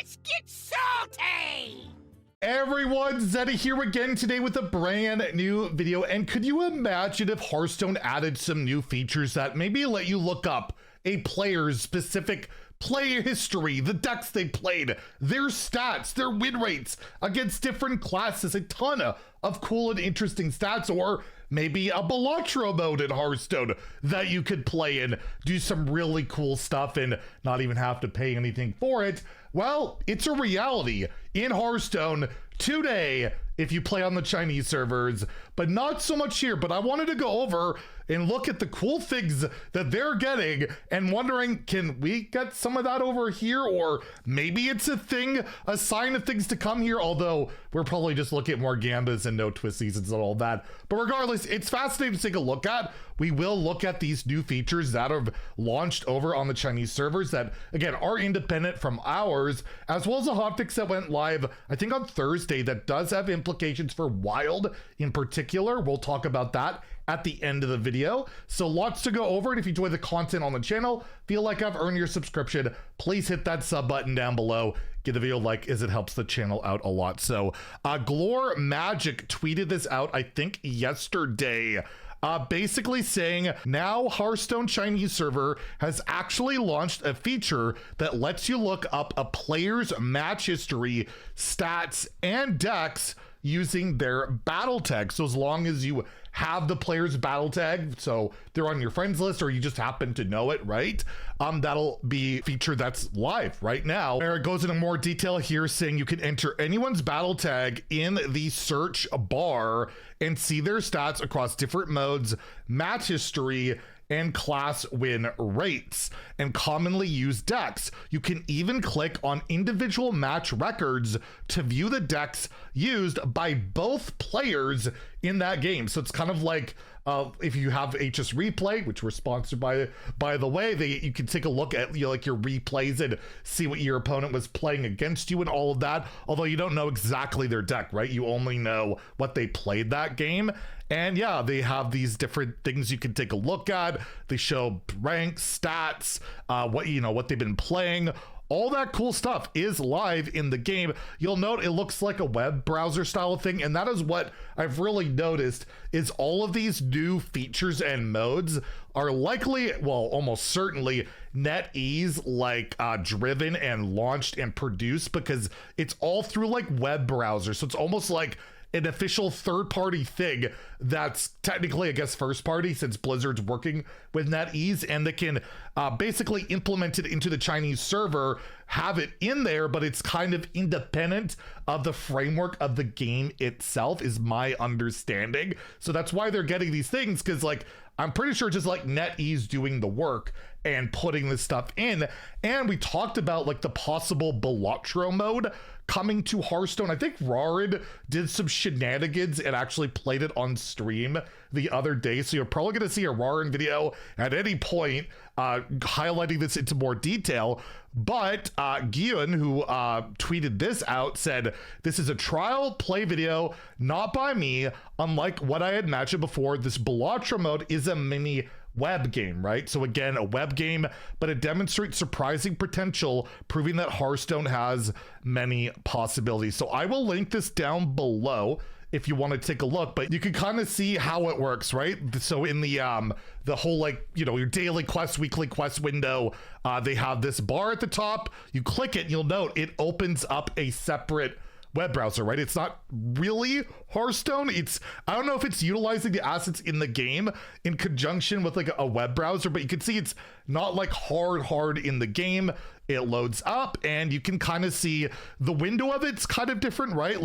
Let's get salty! Everyone, Zeddy here again today with a brand new video. And could you imagine if Hearthstone added some new features that maybe let you look up a player's specific player history, the decks they played, their stats, their win rates against different classes, a ton of cool and interesting stats, or maybe a Balatro mode in Hearthstone that you could play and do some really cool stuff and not even have to pay anything for it. Well, it's a reality in Hearthstone today if you play on the Chinese servers, but not so much here. But I wanted to go over and look at the cool things that they're getting and wondering, can we get some of that over here? Or maybe it's a thing, a sign of things to come here, although we're probably just looking at more Gambas and no twist seasons and all that. But regardless, it's fascinating to take a look at. We will look at these new features that have launched over on the Chinese servers that, again, are independent from ours, as well as a hotfix that went live, I think on Thursday, that does have implications for Wild in particular. We'll talk about that at the end of the video. So lots to go over. And if you enjoy the content on the channel, feel like I've earned your subscription, please hit that sub button down below. Give the video a like as it helps the channel out a lot. So Glor Magic tweeted this out, I think yesterday. Basically saying now Hearthstone Chinese server has actually launched a feature that lets you look up a player's match history, stats, and decks using their battle tag. So as long as you have the player's battle tag, so they're on your friends list or you just happen to know it, right? That'll be a feature that's live right now. There it goes into more detail here saying you can enter anyone's battle tag in the search bar and see their stats across different modes, match history, and class win rates, and commonly used decks. You can even click on individual match records to view the decks used by both players in that game. So it's kind of like if you have HS Replay, which we're sponsored by the way, you can take a look at like your replays and see what your opponent was playing against you and all of that. Although you don't know exactly their deck, right? You only know what they played that game. And yeah, they have these different things you can take a look at. They show ranks, stats, what they've been playing. All that cool stuff is live in the game. You'll note it looks like a web browser style thing, and that is what I've really noticed is all of these new features and modes are likely, well, almost certainly NetEase driven and launched and produced, because it's all through like web browser. So it's almost like an official third-party thing that's technically, I guess, first-party, since Blizzard's working with NetEase, and they can basically implement it into the Chinese server, have it in there, but it's kind of independent of the framework of the game itself, is my understanding. So that's why they're getting these things, because I'm pretty sure just like NetEase doing the work and putting this stuff in. And we talked about the possible Balatro mode coming to Hearthstone. I think Rarid did some shenanigans and actually played it on stream the other day. So you're probably going to see a Rarid video at any point highlighting this into more detail. But Gyun, who tweeted this out, said, "This is a trial play video, not by me. Unlike what I had mentioned before, this Balatro mode is a mini web game," right? So again, a web game, but it demonstrates surprising potential, proving that Hearthstone has many possibilities. So I will link this down below if you want to take a look, but you can kind of see how it works, right? So in the whole your daily quest, weekly quest window, they have this bar at the top. You click it and you'll note it opens up a separate web browser, right? It's not really Hearthstone. I don't know if it's utilizing the assets in the game in conjunction with a web browser, but you can see it's not hard in the game. It loads up and you can kind of see the window of it's kind of different, right?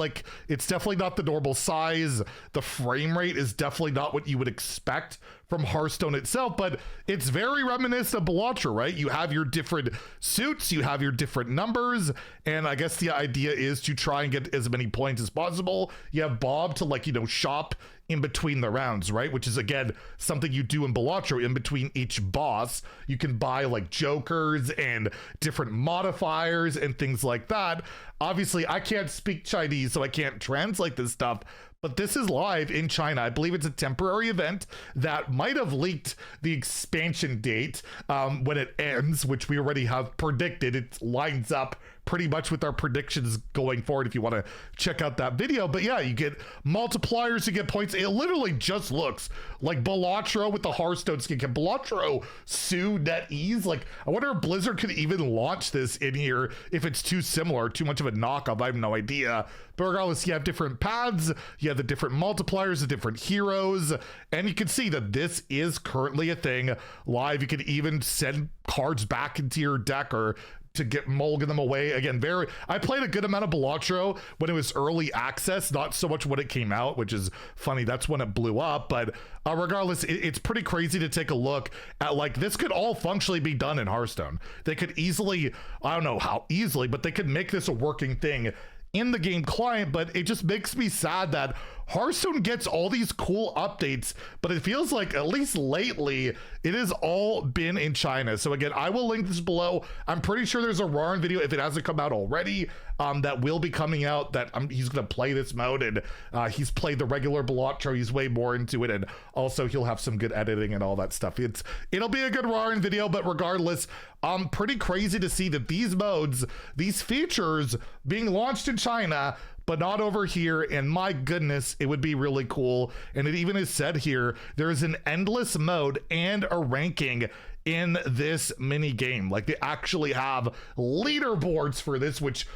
It's definitely not the normal size. The frame rate is definitely not what you would expect from Hearthstone itself, but it's very reminiscent of Balatro, right? You have your different suits, you have your different numbers, and I guess the idea is to try and get as many points as possible. You have Bob to shop in between the rounds, right? Which is, again, something you do in Balatro. In between each boss, you can buy jokers and different modifiers and things like that. Obviously, I can't speak Chinese, so I can't translate this stuff, but this is live in China. I believe it's a temporary event that might have leaked the expansion date when it ends, which we already have predicted. It lines up pretty much with our predictions going forward if you want to check out that video. But yeah, you get multipliers, you get points. It literally just looks like Balatro with the Hearthstone skin. Can Balatro sue NetEase? Like, I wonder if Blizzard could even launch this in here if it's too similar, too much of a knockoff. I have no idea. But regardless, you have different paths, you have the different multipliers, the different heroes, and you can see that this is currently a thing live. You can even send cards back into your deck or to get mulligan them away. Again, I played a good amount of Balatro when it was early access, not so much when it came out, which is funny. That's when it blew up. But regardless, it's pretty crazy to take a look at, like, this could all functionally be done in Hearthstone. They could easily, I don't know how easily, but they could make this a working thing in the game client. But it just makes me sad that Hearthstone gets all these cool updates, but it feels like, at least lately, it has all been in China. So again, I will link this below. I'm pretty sure there's a Rarin video, if it hasn't come out already, that will be coming out, that he's going to play this mode, and he's played the regular Balatro. He's way more into it, and also he'll have some good editing and all that stuff. It'll be a good Rarin video, but regardless, pretty crazy to see that these modes, these features being launched in China, but not over here. And my goodness, it would be really cool. And it even is said here, there's an endless mode and a ranking in this mini game. Like, they actually have leaderboards for this, which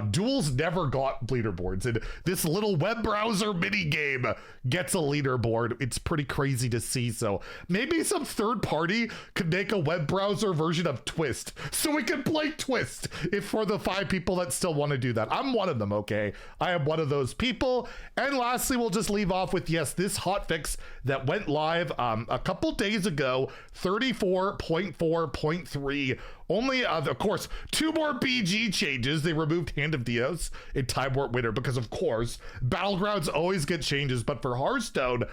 duels never got leaderboards, and this little web browser mini game gets a leaderboard. It's pretty crazy to see. So maybe some third party could make a web browser version of Twist, so we can play Twist, if for the 5 people that still want to do that. I'm one of them. Okay, I am one of those people. And lastly, we'll just leave off with, yes, this hotfix that went live a couple days ago, 34.4.3. Only, of course, 2 more BG changes. They removed Hand of Dios and Time Warp Winter because, of course, Battlegrounds always get changes. But for Hearthstone,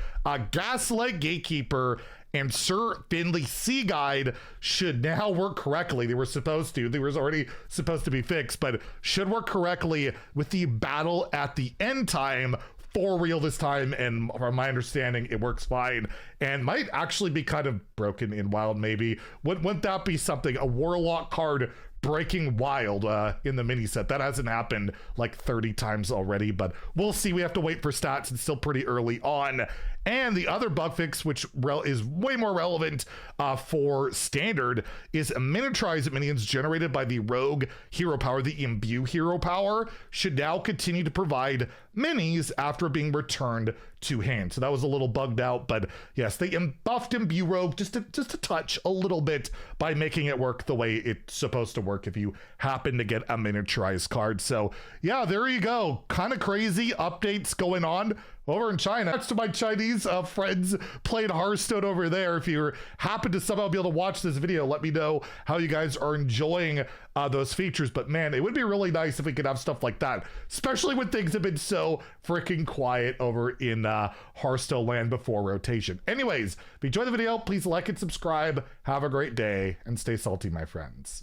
Gaslight Gatekeeper and Sir Finley Sea Guide should now work correctly. They were supposed to. They were already supposed to be fixed, but should work correctly with the battle at the end time for real this time. And from my understanding, it works fine and might actually be kind of broken in Wild. Maybe wouldn't that be something? A Warlock card breaking Wild in the mini set. That hasn't happened like 30 times already, but we'll see. We have to wait for stats. It's still pretty early on. And the other bug fix, which is way more relevant for standard, is miniaturized minions generated by the Rogue hero power. The Imbue hero power should now continue to provide minis after being returned to hand. So that was a little bugged out, but yes, they buffed Imbue Rogue just a touch, a little bit, by making it work the way it's supposed to work if you happen to get a miniaturized card. So yeah, there you go. Kind of crazy updates going on over in China. Thanks to my Chinese friends playing Hearthstone over there. If you happen to somehow be able to watch this video, let me know how you guys are enjoying those features. But man, it would be really nice if we could have stuff like that, especially when things have been so freaking quiet over in Hearthstone land before rotation. Anyways, if you enjoyed the video, please like and subscribe. Have a great day and stay salty, my friends.